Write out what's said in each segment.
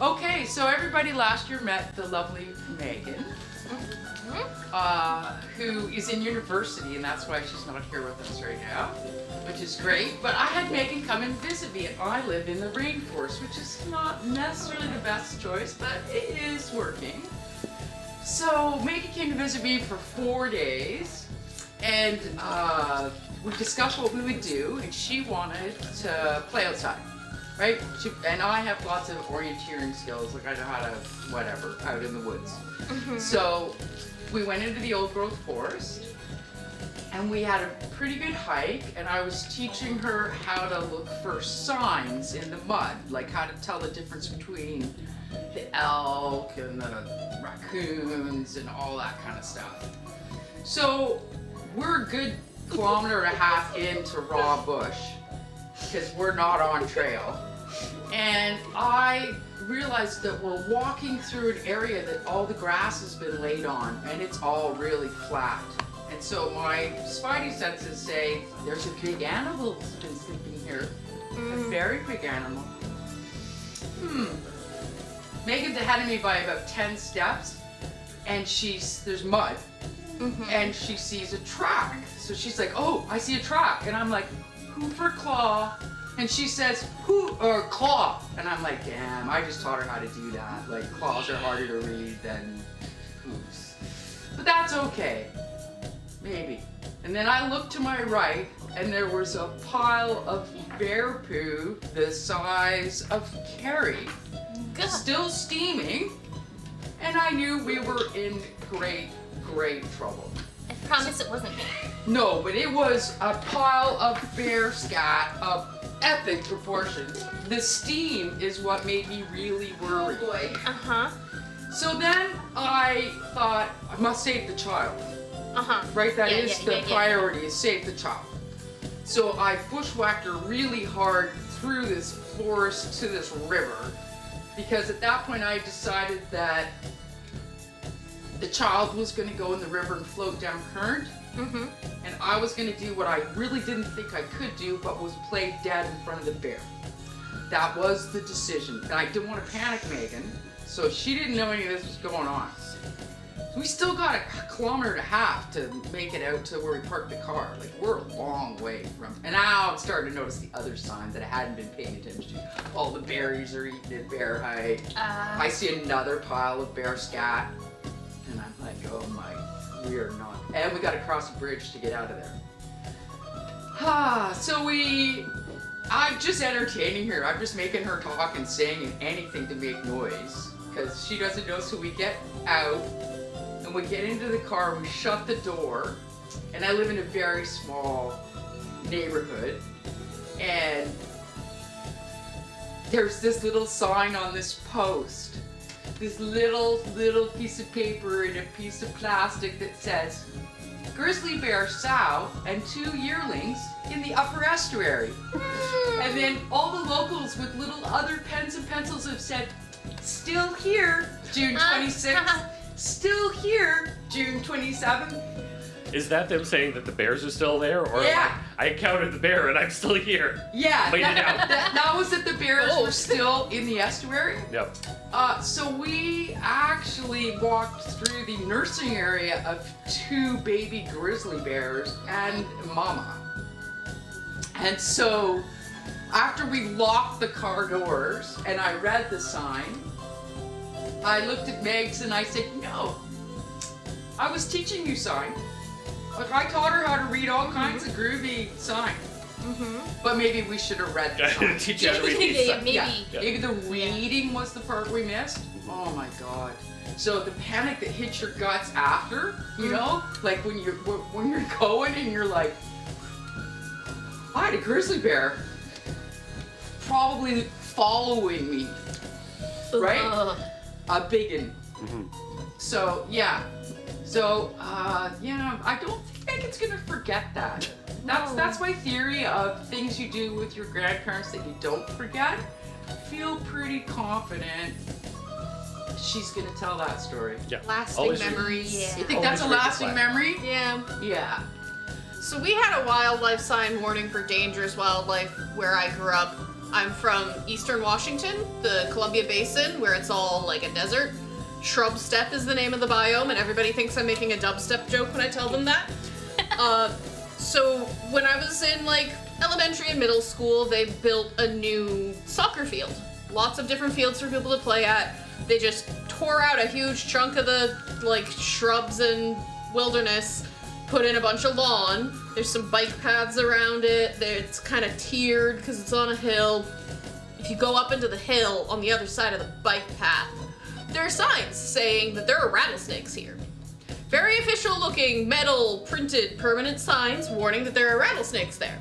Okay, so everybody last year met the lovely Meaghan, who is in university, and that's why she's not here with us right now, which is great. But I had Meaghan come and visit me, and I live in the rainforest, which is not necessarily the best choice, but it is working. So Meaghan came to visit me for 4 days, and we discussed what we would do, and she wanted to play outside. Right? And I have lots of orienteering skills, like I know how to, whatever, out in the woods. So we went into the old growth forest, and we had a pretty good hike, and I was teaching her how to look for signs in the mud, like how to tell the difference between the elk and the raccoons and all that kind of stuff. So we're a good 1.5 kilometers into raw bush, because we're not on trail. And I realized that we're walking through an area that all the grass has been laid on, and it's all really flat. And so my spidey senses say, there's a big animal that's been sleeping here. A very big animal. Meaghan's ahead of me by about 10 steps, and there's mud, and she sees a track. So she's like, oh, I see a track. And I'm like, hoof or claw? And she says, hoof or claw. And I'm like, damn, I just taught her how to do that. Like, claws are harder to read than hoofs. But that's okay. Maybe. And then I looked to my right, and there was a pile of bear poo the size of Carrie, still steaming. And I knew we were in great, great trouble. I promise it wasn't me. No, but it was a pile of bear scat of epic proportions. The steam is what made me really worried. Oh boy. So then I thought, I must save the child. Right? That is the priority, is save the child. So I bushwhacked her really hard through this forest to this river, because at that point I decided that the child was going to go in the river and float down current. And I was going to do what I really didn't think I could do, but was play dead in front of the bear. That was the decision. And I didn't want to panic Meaghan, so she didn't know any of this was going on. So we still got 1.5 kilometers to make it out to where we parked the car. Like, we're a long way from. And now I'm starting to notice the other signs that I hadn't been paying attention to. All the berries are eaten at bear height. I see another pile of bear scat. And I'm like, oh my, we are not. And we got to cross a bridge to get out of there. So I'm just entertaining her. I'm just making her talk and sing and anything to make noise, because she doesn't know. So we get out and we get into the car, we shut the door, and I live in a very small neighborhood, and there's this little sign on this post. This little piece of paper and a piece of plastic that says, grizzly bear sow and 2 yearlings in the upper estuary. And then all the locals with little other pens and pencils have said, still here, June 26th, still here, June 27th. Is that them saying that the bears are still there? Or Yeah. I encountered the bear and I'm still here. Yeah, Laid it out. that was that the bears were still in the estuary. Yep. So we actually walked through the nursing area of 2 baby grizzly bears and mama. And so after we locked the car doors and I read the sign, I looked at Megs and I said, no, I was teaching you sign. Like, I taught her how to read all kinds of groovy signs. But maybe we should have read the I didn't sign. teach you how to read these signs. Maybe. Maybe the reading was the part we missed. Oh my god. So the panic that hits your guts after, you know, like when you're going and you're like, I had a grizzly bear probably following me, right? A biggin. So yeah. So yeah, I don't think Meaghan's gonna forget that. That's my theory of things you do with your grandparents that you don't forget. I feel pretty confident she's gonna tell that story. Yeah. Lasting Always memories. Yeah. You think that's a lasting memory? Yeah. Yeah. So we had a wildlife sign warning for dangerous wildlife where I grew up I'm from Eastern Washington, the Columbia Basin, where it's all like a desert. Shrub steppe is the name of the biome, and everybody thinks I'm making a dubstep joke when I tell them that. So when I was in like elementary and middle school, they built a new soccer field. Lots of different fields for people to play at. They just tore out a huge chunk of the like shrubs and wilderness, put in a bunch of lawn. There's some bike paths around it. It's kind of tiered because it's on a hill. If you go up into the hill on the other side of the bike path, there are signs saying that there are rattlesnakes here. Very official looking metal printed permanent signs warning that there are rattlesnakes there.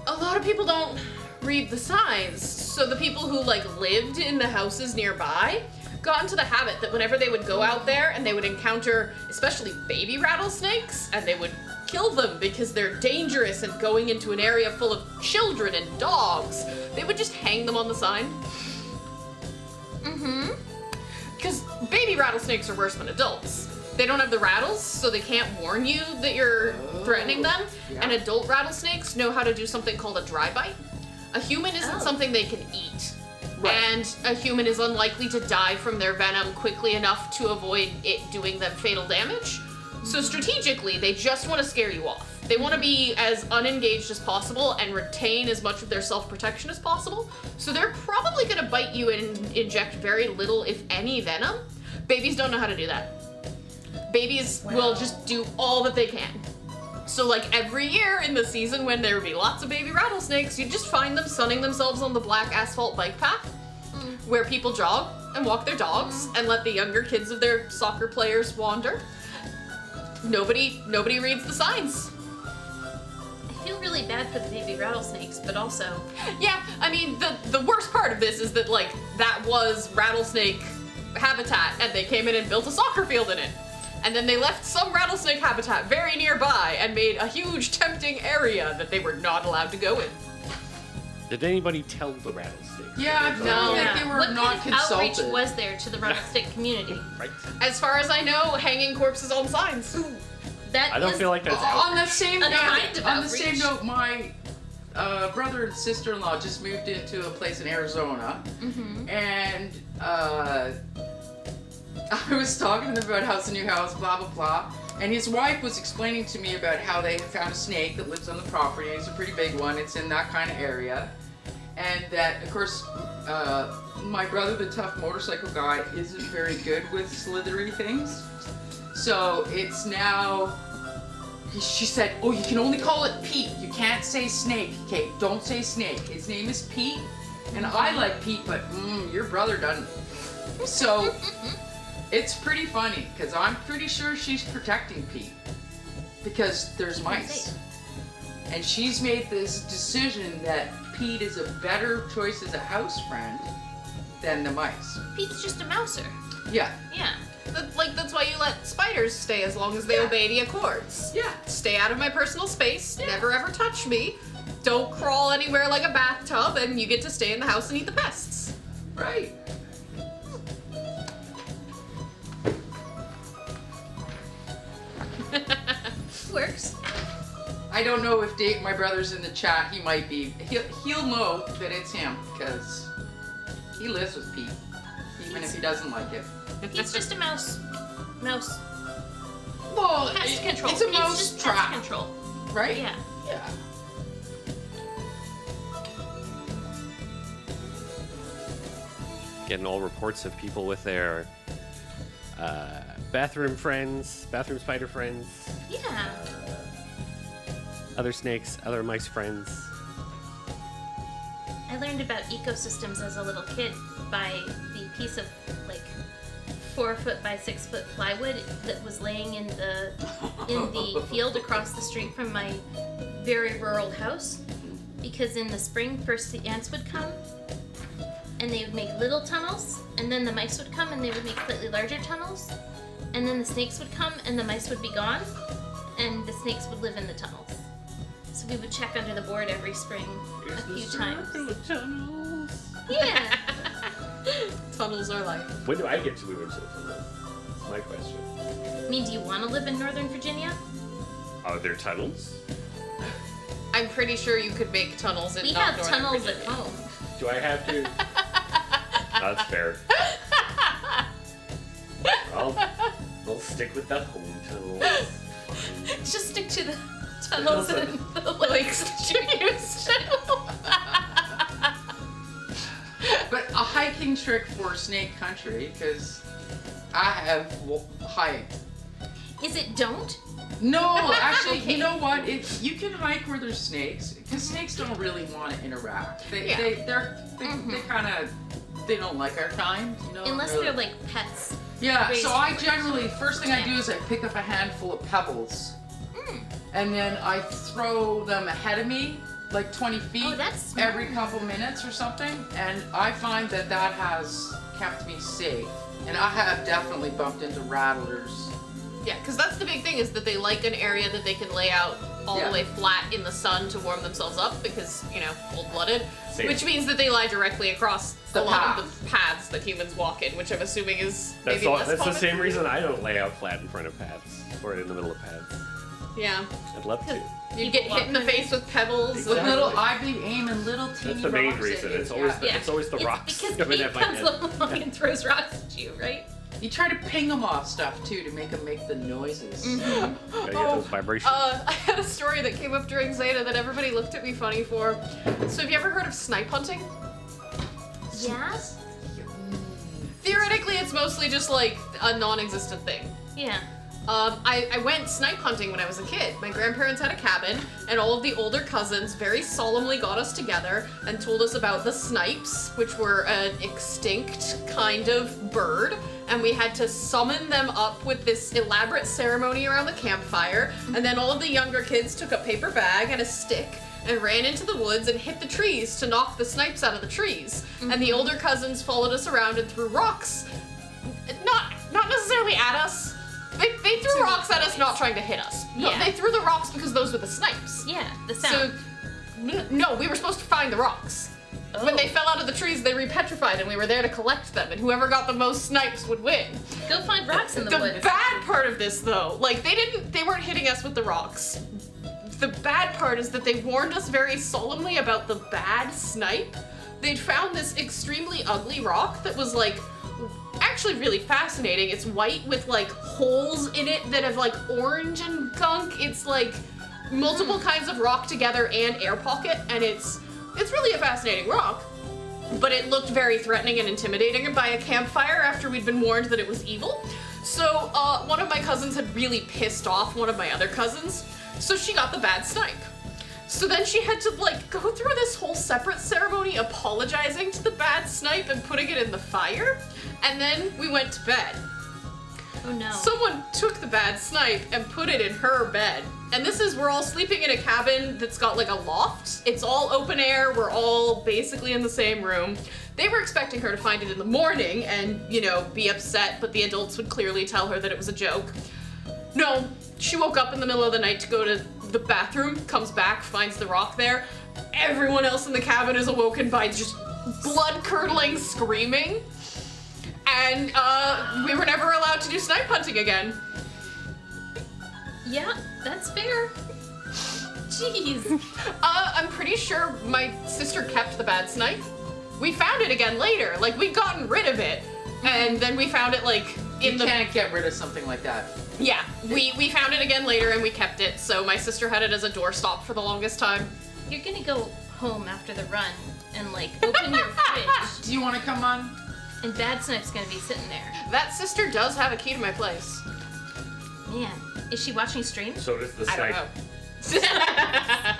A lot of people don't read the signs, so the people who like lived in the houses nearby got into the habit that whenever they would go out there and they would encounter especially baby rattlesnakes, and they would kill them because they're dangerous and going into an area full of children and dogs, they would just hang them on the sign. Because baby rattlesnakes are worse than adults. They don't have the rattles, so they can't warn you that you're threatening them. Yeah. And adult rattlesnakes know how to do something called a dry bite. A human isn't something they can eat. Right. And a human is unlikely to die from their venom quickly enough to avoid it doing them fatal damage. So strategically, they just want to scare you off. They want to be as unengaged as possible and retain as much of their self-protection as possible. So they're probably going to bite you and inject very little, if any, venom. Babies don't know how to do that. Babies will just do all that they can. So like every year in the season when there would be lots of baby rattlesnakes, you'd just find them sunning themselves on the black asphalt bike path where people jog and walk their dogs and let the younger kids of their soccer players wander. Nobody reads the signs. I feel really bad for the baby rattlesnakes, but also... Yeah, I mean, the worst part of this is that, like, that was rattlesnake habitat, and they came in and built a soccer field in it. And then they left some rattlesnake habitat very nearby and made a huge, tempting area that they were not allowed to go in. Did anybody tell the rattlesnakes? Yeah, I feel No. like they were what not kind of outreach consulted. was there to the rattlesnake community? Right. As far as I know, hanging corpses on signs. That I don't is- feel like that's On the same A note, kind of on the same outreach. note, my brother and sister-in-law just moved into a place in Arizona, and I was talking to them about how's the new house, blah blah blah, and his wife was explaining to me about how they found a snake that lives on the property. It's a pretty big one. It's in that kind of area, and that of course my brother, the tough motorcycle guy, isn't very good with slithery things. So it's now, she said, oh, you can only call it Pete. You can't say snake, Kate. Don't say snake. His name is Pete. And I like Pete, but your brother doesn't. So it's pretty funny, because I'm pretty sure she's protecting Pete. Because there's mice. And she's made this decision that Pete is a better choice as a house friend than the mice. Pete's just a mouser. Yeah. Yeah. That's why you let spiders stay as long as they Yeah. obey the Accords. Yeah. Stay out of my personal space, never ever touch me, don't crawl anywhere like a bathtub, and you get to stay in the house and eat the pests. Right. Works. I don't know if Dave, my brother's in the chat. He might be. He'll know that it's him because he lives with Pete, even if he doesn't like it. Pete's just a mouse. Mouse. Well, Pest control. it's a Pete's mouse just trap, pest control. right? Yeah. Yeah. Getting all reports of people with their bathroom spider friends, Yeah. other snakes, other mice friends. I learned about ecosystems as a little kid by the piece of like 4 foot by 6 foot plywood that was laying in the field across the street from my very rural house. Because in the spring, first the ants would come, and they would make little tunnels, and then the mice would come and they would make slightly larger tunnels, and then the snakes would come and the mice would be gone, and the snakes would live in the tunnels. So we would check under the board every spring a few times. Tunnels. Yeah. Tunnels are life. When do I get to move into the tunnel? That's my question. I mean, do you want to live in Northern Virginia? Are there tunnels? I'm pretty sure you could make tunnels in We not have Northern tunnels Virginia. at home. Do I have to? That's fair. I'll stick with the home tunnels. Fine. Just stick to the tunnels in the lakes that you used to. But a hiking trick for snake country, because I have hiked. Is it don't? No, actually, Okay. you know what? You can hike where there's snakes, because snakes don't really want to interact. They kind of they don't like our kind, you know. Unless they're like pets. Yeah. raised So I for generally first thing I do is I pick up a handful of pebbles, and then I throw them ahead of me, like 20 feet Oh, that's smart. every couple minutes or something, and I find that has kept me safe. And I have definitely bumped into rattlers. Yeah, because that's the big thing is that they like an area that they can lay out all Yeah. the way flat in the sun to warm themselves up because, you know, cold-blooded. Same. Which means that they lie directly across The a lot path. of the paths that humans walk in, which I'm assuming is That's, maybe less that's the common. same reason I don't lay out flat in front of paths or in the middle of paths. Yeah. I'd love to. You get hit in the face with pebbles. With Exactly. little, I've been aiming little teeny That's the main rocks at reason. you. It's always Yeah. it's always the It's rocks because coming Kate at my comes head. along and throws rocks at you, right? You try to ping them off stuff too to make them make the noises. Gotta get those vibrations. I had a story that came up during Zeta that everybody looked at me funny for. So have you ever heard of snipe hunting? Yes. Theoretically, it's mostly just like a non-existent thing. Yeah. I went snipe hunting when I was a kid. My grandparents had a cabin, and all of the older cousins very solemnly got us together and told us about the snipes, which were an extinct kind of bird, and we had to summon them up with this elaborate ceremony around the campfire, and then all of the younger kids took a paper bag and a stick and ran into the woods and hit the trees to knock the snipes out of the trees. And the older cousins followed us around and threw rocks, not necessarily at us. They threw rocks at us, not trying to hit us. No, Yeah. they threw the rocks because those were the snipes. Yeah. The So, sound. no, we were supposed to find the rocks. When they fell out of the trees, they repetrified, and we were there to collect them. And whoever got the most snipes would win. Go find rocks in the The woods. bad part of this, though, like they weren't hitting us with the rocks. The bad part is that they warned us very solemnly about the bad snipe. They'd found this extremely ugly rock that was like actually really fascinating. It's white with like holes in it that have like orange and gunk. It's like multiple kinds of rock together and air pocket, and it's really a fascinating rock. But it looked very threatening and intimidating by a campfire after we'd been warned that it was evil. So one of my cousins had really pissed off one of my other cousins, so she got the bad snipe. So then she had to like go through this whole separate ceremony apologizing to the bad snipe and putting it in the fire, and then we went to bed. Oh no. Someone took the bad snipe and put it in her bed. And this is, we're all sleeping in a cabin that's got like a loft. It's all open air. We're all basically in the same room. They were expecting her to find it in the morning and, you know, be upset, but the adults would clearly tell her that it was a joke. No, she woke up in the middle of the night to go to the bathroom, comes back, finds the rock there. Everyone else in the cabin is awoken by just blood-curdling screaming. And we were never allowed to do snipe hunting again. Yeah, that's fair. Jeez. I'm pretty sure my sister kept the bad snipe. We found it again later. Like, we'd gotten rid of it. And then we found it, like, in You the... can't get rid of something like that. Yeah, we found it again later and we kept it. So my sister had it as a doorstop for the longest time. You're gonna go home after the run and like open your fridge, Do you want to come on? and Bad Snipe's gonna be sitting there. That sister does have a key to my place. Man, is she watching streams? So does the I don't snipe. know.